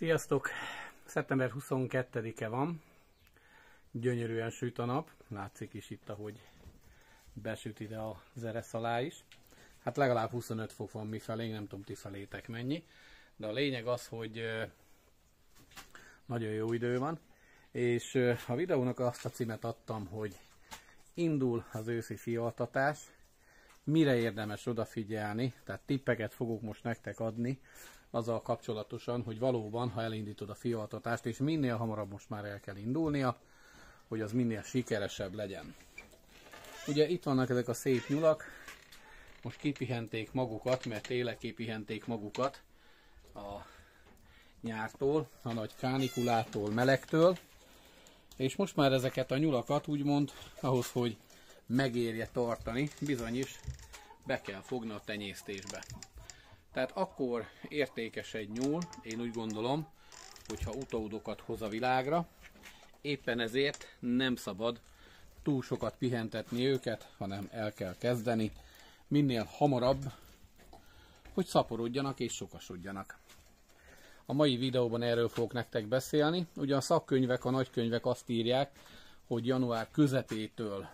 Sziasztok! Szeptember 22-e van, gyönyörűen süt a nap, látszik is itt, ahogy besüt ide az eresz alá is. Hát legalább 25 fok van mifelé, nem tudom ti felétek mennyi, de a lényeg az, hogy nagyon jó idő van, és a videónak azt a címet adtam, hogy indul az őszi fialtatás, mire érdemes odafigyelni, tehát tippeket fogok most nektek adni, azzal kapcsolatosan, hogy valóban, ha elindítod a fialtatást, és minél hamarabb most már el kell indulnia, hogy az minél sikeresebb legyen. Ugye itt vannak ezek a szép nyulak, most kipihenték magukat, mert tényleg kipihenték magukat a nyártól, a nagy kánikulától, melegtől, és most már ezeket a nyulakat úgymond ahhoz, hogy megérje tartani, bizony is be kell fogni a tenyésztésbe. Tehát akkor értékes egy nyúl, én úgy gondolom, hogyha utódokat hoz a világra, éppen ezért nem szabad túl sokat pihentetni őket, hanem el kell kezdeni minél hamarabb, hogy szaporodjanak és sokasodjanak. A mai videóban erről fogok nektek beszélni. Ugye a szakkönyvek, a nagykönyvek azt írják, hogy január közepétől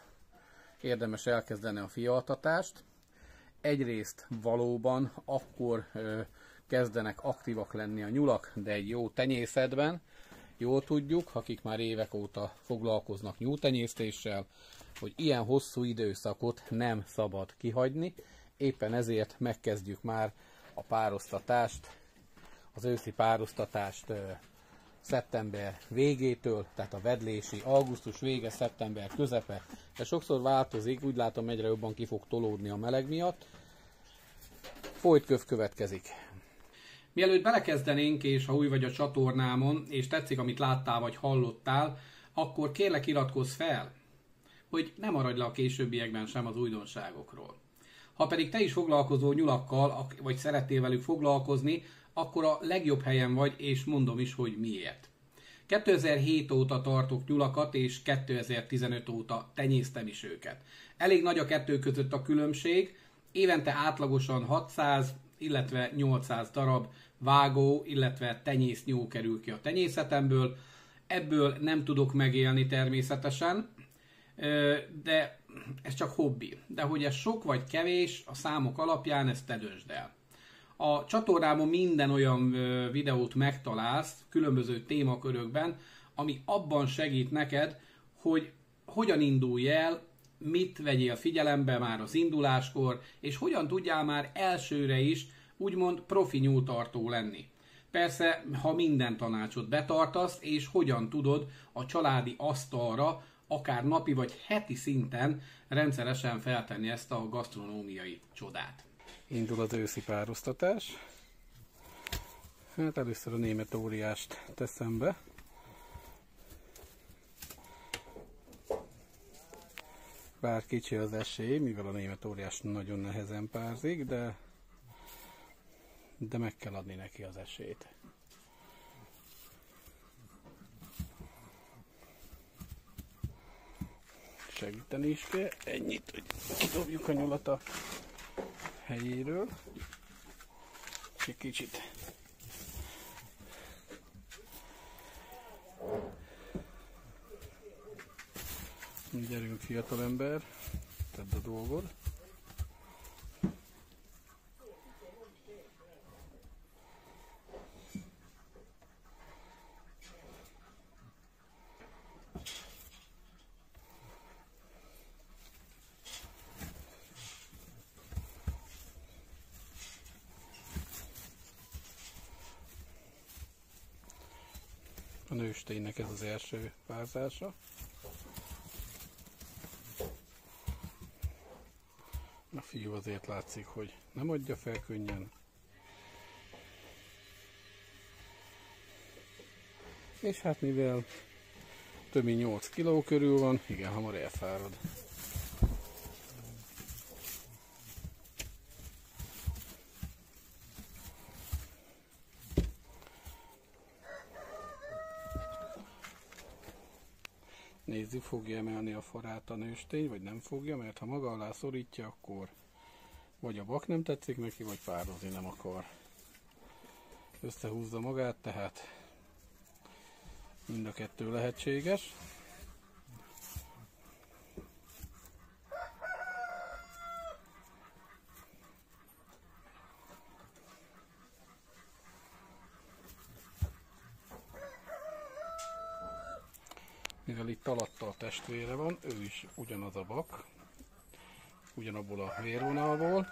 érdemes elkezdeni a fialtatást. Egyrészt valóban akkor kezdenek aktívak lenni a nyulak, de egy jó tenyészetben. Jól tudjuk, akik már évek óta foglalkoznak nyúltenyésztéssel, hogy ilyen hosszú időszakot nem szabad kihagyni. Éppen ezért megkezdjük már a párosztatást, az őszi párosztatást szeptember végétől, tehát a vedlési augusztus vége, szeptember közepe. De sokszor változik, úgy látom egyre jobban ki fog tolódni a meleg miatt. Folytköv következik. Mielőtt belekezdenénk, és ha új vagy a csatornámon, és tetszik, amit láttál vagy hallottál, akkor kérlek iratkozz fel, hogy ne maradj le a későbbiekben sem az újdonságokról. Ha pedig te is foglalkozol nyulakkal, vagy szeretnél velük foglalkozni, akkor a legjobb helyen vagy, és mondom is, hogy miért. 2007 óta tartok nyulakat, és 2015 óta tenyésztem is őket. Elég nagy a kettő között a különbség, évente átlagosan 600, illetve 800 darab vágó, illetve tenyésznyúl kerül ki a tenyészetemből. Ebből nem tudok megélni természetesen, de ez csak hobbi. De hogy ez sok vagy kevés, a számok alapján ezt te döntsd el. A csatornámon minden olyan videót megtalálsz, különböző témakörökben, ami abban segít neked, hogy hogyan indulj el, mit vegyél figyelembe már az induláskor, és hogyan tudjál már elsőre is úgymond profi nyúltartó lenni. Persze, ha minden tanácsot betartasz, és hogyan tudod a családi asztalra, akár napi vagy heti szinten rendszeresen feltenni ezt a gasztronómiai csodát. Indul az őszi párosztatás. Hát először a német óriást teszem be. Bár kicsi az esély, mivel a német óriás nagyon nehezen párzik, de meg kell adni neki az esélyt. Segíteni is kell, ennyit, hogy kidobjuk a nyulat a helyéről, és egy kicsit gyerünk fiatalember, tedd a dolgod. A nősténynek ez az első párzása. A fiú azért látszik, hogy nem adja fel könnyen. És hát mivel több mint 8 kg körül van, igen hamar elfárad. Nézzük, fogja emelni a farát a nőstény, vagy nem fogja, mert ha maga alá szorítja, akkor vagy a vak nem tetszik neki, vagy pározni nem akar. összehúzza magát, tehát mind a kettő lehetséges. Mivel itt alatta a testvére van, ő is ugyanaz a bak, ugyanabból a vérvonalból,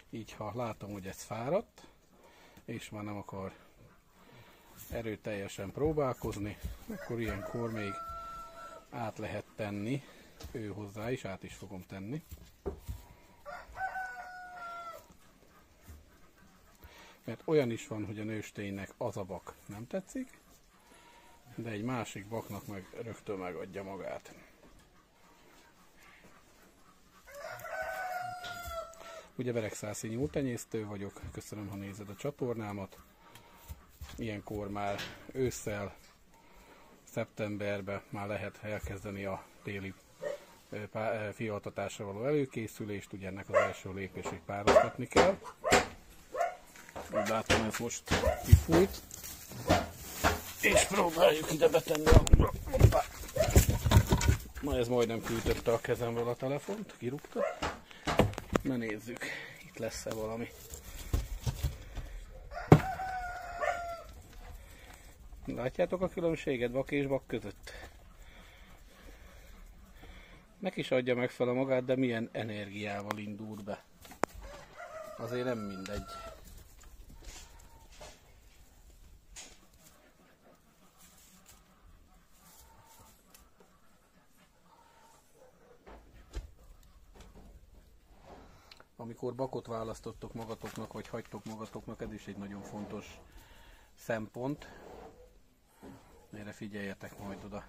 így ha látom, hogy ez fáradt, és már nem akar erőteljesen próbálkozni, akkor ilyenkor még át lehet tenni, ő hozzá is, át is fogom tenni. Mert olyan is van, hogy a nősténynek az a bak nem tetszik, de egy másik baknak meg rögtön megadja magát. Ugye Beregszászi nyúltenyésztő vagyok, köszönöm, ha nézed a csatornámat. Ilyenkor már ősszel, szeptemberben már lehet elkezdeni a téli fialtatásra való előkészülést, ugye ennek az első lépés, hogy párosztatni kell. Úgy látom, ez most kifújt. És próbáljuk ide betenni a... Hoppá. Na, ez majdnem kiütötte a kezemről a telefont, kirúgta. Na nézzük, itt lesz-e valami. Látjátok a különbséget bak és bak között? Meg is adja meg fel a magát, de milyen energiával indult be. Azért nem mindegy. Amikor bakot választottok magatoknak, vagy hagytok magatoknak, ez is egy nagyon fontos szempont. Erre figyeljetek majd oda.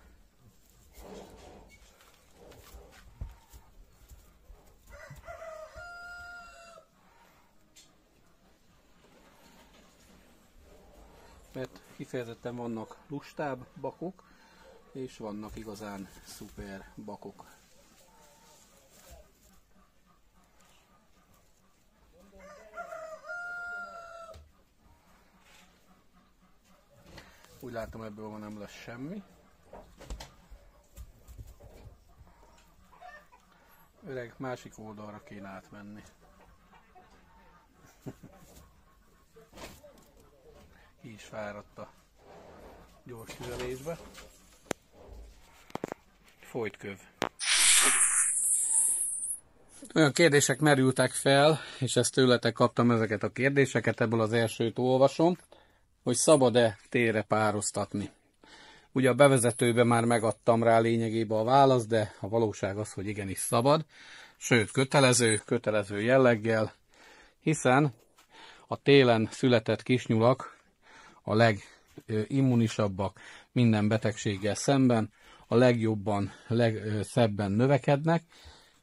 Mert kifejezetten vannak lustább bakok, és vannak igazán szuper bakok. Úgy látom, ebből ma nem lesz semmi. Öreg, másik oldalra kéne átmenni. Ki is fáradt a gyors tüzelésbe. Folyt köv. Olyan kérdések merültek fel, és ezt tőletek kaptam ezeket a kérdéseket, ebből az elsőt olvasom, hogy szabad-e télre párosztatni. Ugye a bevezetőben már megadtam rá lényegében a választ, de a valóság az, hogy igenis szabad, sőt kötelező jelleggel, hiszen a télen született kisnyulak a legimmunisabbak minden betegséggel szemben, a legjobban, legszebben növekednek,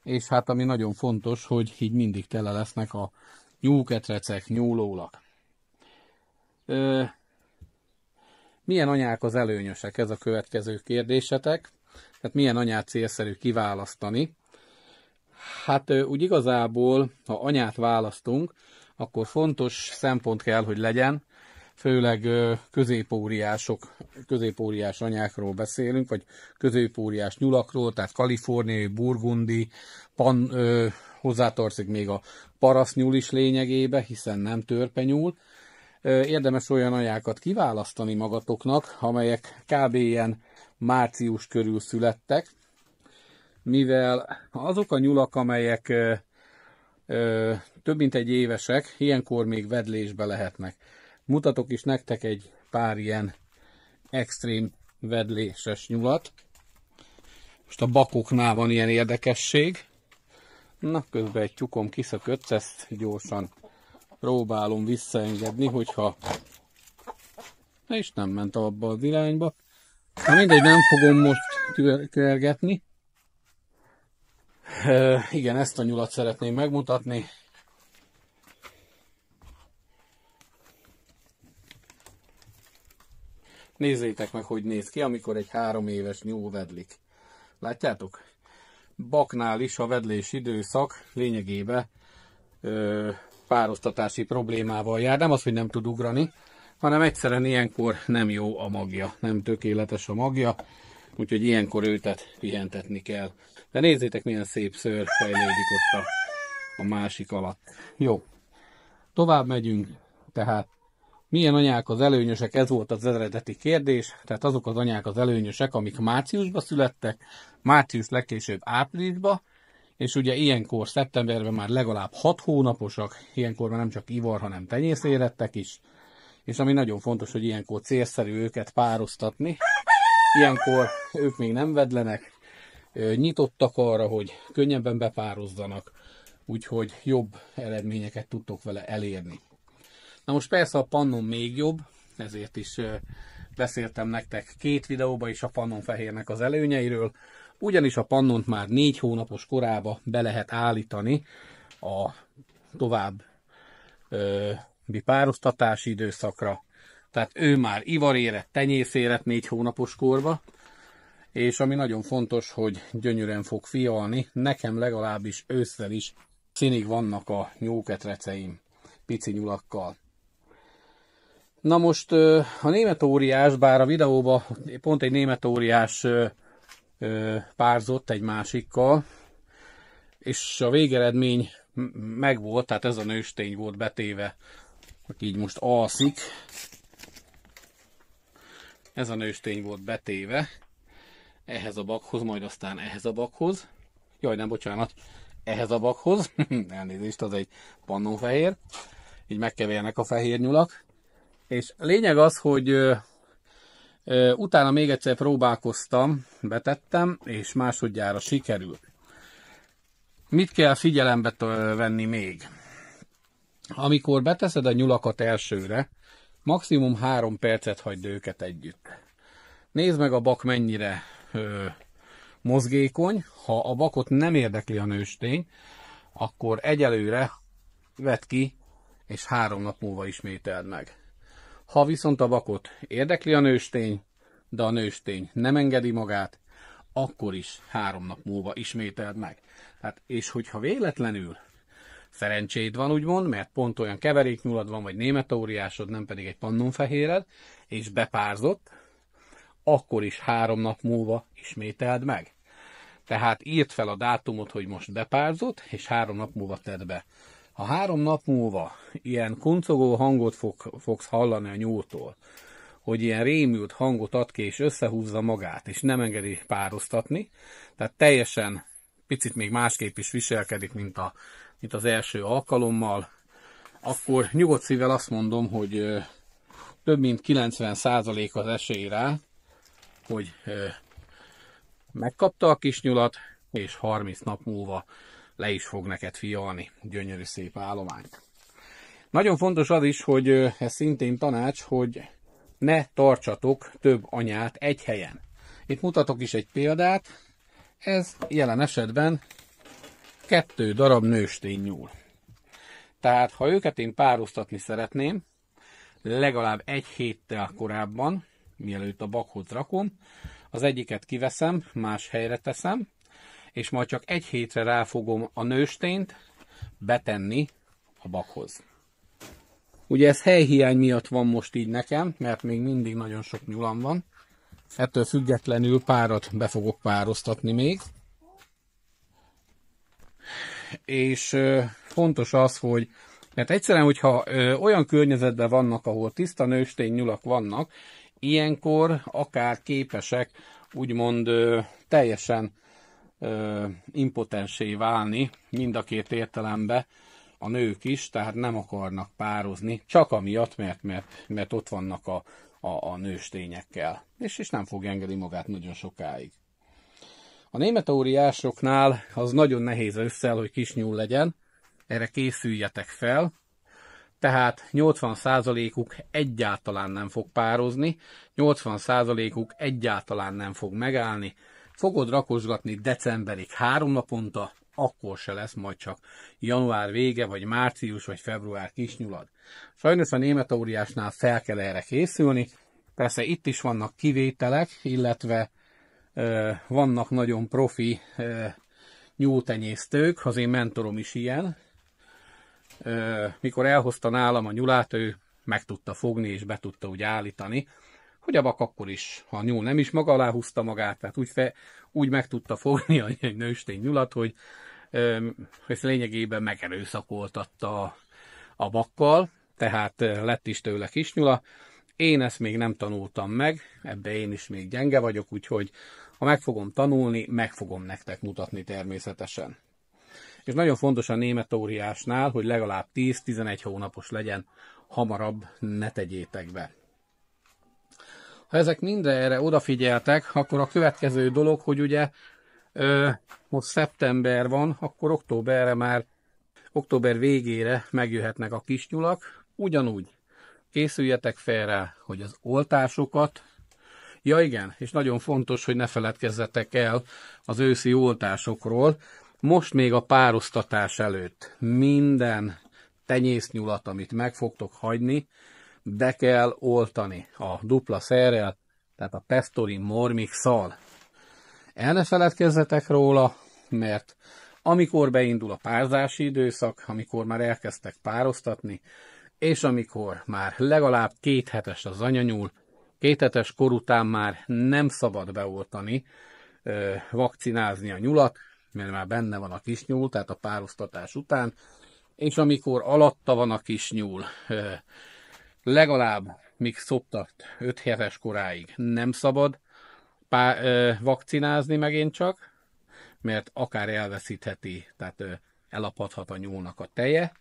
és hát ami nagyon fontos, hogy így mindig tele lesznek a nyúlketrecek, nyúlólak. Milyen anyák az előnyösek? Ez a következő kérdésetek. Tehát milyen anyát célszerű kiválasztani? Hát úgy igazából, ha anyát választunk, akkor fontos szempont kell, hogy legyen, főleg középóriás anyákról beszélünk, vagy középóriás nyulakról, tehát kaliforniai, burgundi, hozzátartozik még a parasztnyúl is lényegébe, hiszen nem törpenyúl. Érdemes olyan anyákat kiválasztani magatoknak, amelyek kb. Ilyen március körül születtek, mivel azok a nyulak, amelyek több mint egy évesek, ilyenkor még vedlésbe lehetnek. Mutatok is nektek egy pár ilyen extrém vedléses nyulat. Most a bakoknál van ilyen érdekesség. Na, közben egy tyúkom kiszökött, ezt gyorsan próbálom visszaengedni, hogyha... És nem ment abba az irányba. Na mindegy, nem fogom most körgetni. Igen, ezt a nyulat szeretném megmutatni. Nézzétek meg, hogy néz ki, amikor egy 3 éves nyúl vedlik. Látjátok? Baknál is a vedlés időszak lényegében párosztatási problémával jár. Nem az, hogy nem tud ugrani, hanem egyszerűen ilyenkor nem jó a magja, nem tökéletes a magja, úgyhogy ilyenkor őtet pihentetni kell. De nézzétek, milyen szép szőr fejlődik ott a másik alatt. Jó, tovább megyünk, tehát milyen anyák az előnyösek, ez volt az eredeti kérdés, tehát azok az anyák az előnyösek, amik márciusban születtek, március legkésőbb áprilisban, és ugye ilyenkor szeptemberben már legalább 6 hónaposak, ilyenkor már nem csak ivar, hanem tenyészérettek is, és ami nagyon fontos, hogy ilyenkor célszerű őket pároztatni. Ilyenkor ők még nem vedlenek, nyitottak arra, hogy könnyebben bepározzanak, úgyhogy jobb eredményeket tudtok vele elérni. Na most persze a pannon még jobb, ezért is beszéltem nektek 2 videóban is a pannonfehérnek az előnyeiről, ugyanis a pannont már 4 hónapos korába be lehet állítani a további pároztatási időszakra. Tehát ő már ivarérett, tenyészérett 4 hónapos korba, és ami nagyon fontos, hogy gyönyörűen fog fialni, nekem legalábbis ősszel is színig vannak a nyóketreceim, pici nyulakkal. Na most a német óriás, bár a videóban pont egy német óriás párzott egy másikkal, és a végeredmény megvolt, tehát ez a nőstény volt betéve, aki így most alszik. Ez a nőstény volt betéve ehhez a bakhoz, majd aztán ehhez a bakhoz. Jaj, nem, bocsánat, ehhez a bakhoz. Elnézést, az egy pannonfehér. Így megkevernek a fehér nyulak. És lényeg az, hogy utána még egyszer próbálkoztam, betettem, és másodjára sikerült. Mit kell figyelembe venni még? Amikor beteszed a nyulakat elsőre, maximum 3 percet hagyd őket együtt. Nézd meg a bak mennyire mozgékony. Ha a bakot nem érdekli a nőstény, akkor egyelőre vedd ki, és 3 nap múlva ismételd meg. Ha viszont a bakot érdekli a nőstény, de a nőstény nem engedi magát, akkor is 3 nap múlva ismételd meg. Hát, és hogyha véletlenül szerencséd van, úgymond, mert pont olyan keveréknyulad van, vagy német óriásod, nem pedig egy pannonfehéred, és bepárzott, akkor is 3 nap múlva ismételd meg. Tehát írd fel a dátumot, hogy most bepárzott, és 3 nap múlva tedd be. Ha 3 nap múlva ilyen kuncogó hangot fogsz hallani a nyúltól, hogy ilyen rémült hangot ad ki, és összehúzza magát, és nem engedi pároztatni, tehát teljesen picit még másképp is viselkedik, mint az első alkalommal, akkor nyugodt szívvel azt mondom, hogy több mint 90% az esély rá, hogy megkapta a kis nyulat, és 30 nap múlva le is fog neked fialni. Gyönyörű szép állományt. Nagyon fontos az is, hogy ez szintén tanács, hogy ne tartsatok több anyát egy helyen. Itt mutatok is egy példát. Ez jelen esetben 2 darab nőstény nyúl. Tehát ha őket én pároztatni szeretném, legalább 1 héttel korábban, mielőtt a bakhoz rakom, az egyiket kiveszem, más helyre teszem, és majd csak 1 hétre ráfogom a nőstényt betenni a bakhoz. Ugye ez helyhiány miatt van most így nekem, mert még mindig nagyon sok nyulam van. Ettől függetlenül párat be fogok pároztatni még. És fontos az, hogy mert egyszerűen, hogyha olyan környezetben vannak, ahol tiszta nőstény nyulak vannak, ilyenkor akár képesek úgymond teljesen impotensé válni, mind a 2 értelemben a nők is, tehát nem akarnak pározni, csak amiatt, mert ott vannak a nőstényekkel, és nem fog engedni magát nagyon sokáig. A német óriásoknál az nagyon nehéz ősszel, hogy kis nyúl legyen, erre készüljetek fel, tehát 80%-uk egyáltalán nem fog pározni, 80%-uk egyáltalán nem fog megállni, fogod rakosgatni decemberig 3 naponta, akkor se lesz majd csak január vége, vagy március, vagy február kisnyulad. Sajnos a német óriásnál fel kell erre készülni, persze itt is vannak kivételek, illetve vannak nagyon profi nyúltenyésztők, az én mentorom is ilyen. Mikor elhozta nálam a nyulát, ő meg tudta fogni és be tudta úgy állítani, hogy a vak akkor is, ha a nyúl nem is maga alá húzta magát, tehát úgy meg tudta fogni egy nőstény nyulat, hogy ezt lényegében megerőszakoltatta a vakkal, tehát lett is tőle kisnyula. Én ezt még nem tanultam meg, ebbe én is még gyenge vagyok, úgyhogy ha meg fogom tanulni, meg fogom nektek mutatni természetesen. És nagyon fontos a német óriásnál, hogy legalább 10-11 hónapos legyen, hamarabb ne tegyétek be. Ha ezek mindenre odafigyeltek, akkor a következő dolog, hogy ugye most szeptember van, akkor október végére megjöhetnek a kisnyulak. Ugyanúgy készüljetek fel rá, hogy az oltásokat, ja igen, és nagyon fontos, hogy ne feledkezzetek el az őszi oltásokról. Most még a párosztatás előtt minden tenyésznyulat, amit meg fogtok hagyni, be kell oltani a dupla szerrel, tehát a Pestorin Mormix-szal. El ne feledkezzetek róla, mert amikor beindul a párzási időszak, amikor már elkezdtek pároztatni, és amikor már legalább 2 hetes az anyanyúl, 2 hetes kor után már nem szabad beoltani, vakcinázni a nyulat, mert már benne van a kisnyúl, tehát a pároztatás után, és amikor alatta van a kisnyúl, legalább míg szoptat 5 hetes koráig nem szabad vakcinázni megint csak, mert akár elveszítheti, tehát elapadhat a nyúlnak a teje.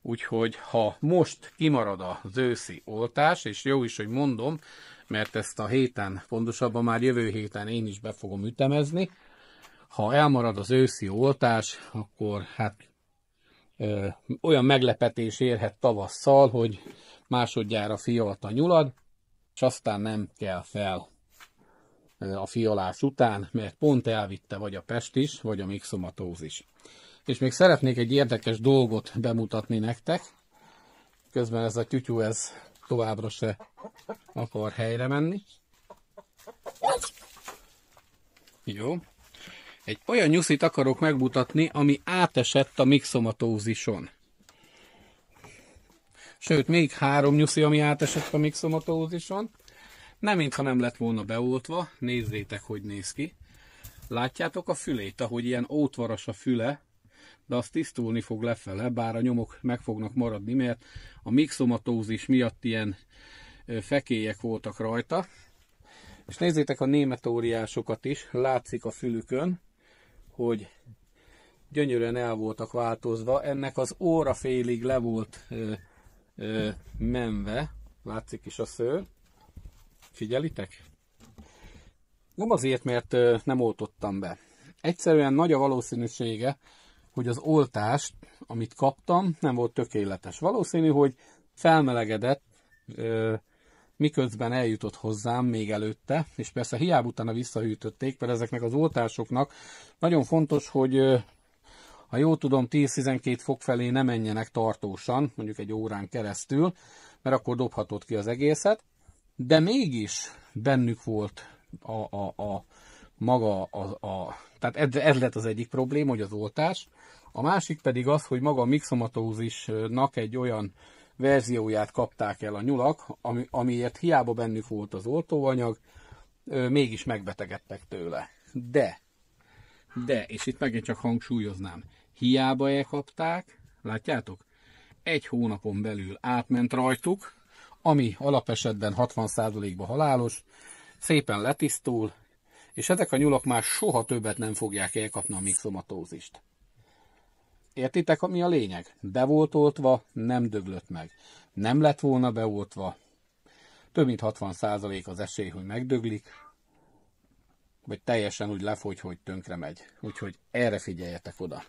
Úgyhogy ha most kimarad az őszi oltás, és jó is, hogy mondom, mert ezt a héten, pontosabban már jövő héten én is be fogom ütemezni, ha elmarad az őszi oltás, akkor hát olyan meglepetés érhet tavasszal, hogy másodjára fialt a nyulad, és aztán nem kell fel a fialás után, mert pont elvitte vagy a pestis, vagy a mixomatózis. És még szeretnék egy érdekes dolgot bemutatni nektek. Közben ez a tyutyú ez továbbra se akar helyre menni. Jó. Egy olyan nyuszit akarok megmutatni, ami átesett a mixomatózison. Sőt, még 3 nyuszi, ami átesett a mixomatózison. Nem mintha nem lett volna beoltva. Nézzétek, hogy néz ki. Látjátok a fülét, ahogy ilyen ótvaras a füle, de az tisztulni fog lefele, bár a nyomok meg fognak maradni, mert a mixomatózis miatt ilyen fekélyek voltak rajta. És nézzétek a német óriásokat is, látszik a fülükön, hogy gyönyörűen el voltak változva. Ennek az óra félig le volt menve, látszik is a szőr. Figyelitek? Nem azért, mert nem oltottam be. Egyszerűen nagy a valószínűsége, hogy az oltást, amit kaptam, nem volt tökéletes. Valószínű, hogy felmelegedett, miközben eljutott hozzám még előtte, és persze hiába utána visszahűtötték, mert ezeknek az oltásoknak nagyon fontos, hogy ha jól tudom, 10-12 fok felé ne menjenek tartósan, mondjuk egy órán keresztül, mert akkor dobhatod ki az egészet, de mégis bennük volt tehát ez lett az egyik probléma, hogy az oltás. A másik pedig az, hogy maga a mixomatózisnak egy olyan verzióját kapták el a nyulak, amiért hiába bennük volt az oltóanyag, mégis megbetegedtek tőle. De, és itt megint csak hangsúlyoznám, hiába elkapták, látjátok? 1 hónapon belül átment rajtuk, ami alapesetben 60%-ban halálos, szépen letisztul, és ezek a nyulak már soha többet nem fogják elkapni a mixomatózist. Értitek, mi a lényeg? Be volt oltva, nem döglött meg. Nem lett volna beoltva, több mint 60% az esély, hogy megdöglik, vagy teljesen úgy lefogy, hogy tönkre megy. Úgyhogy erre figyeljetek oda.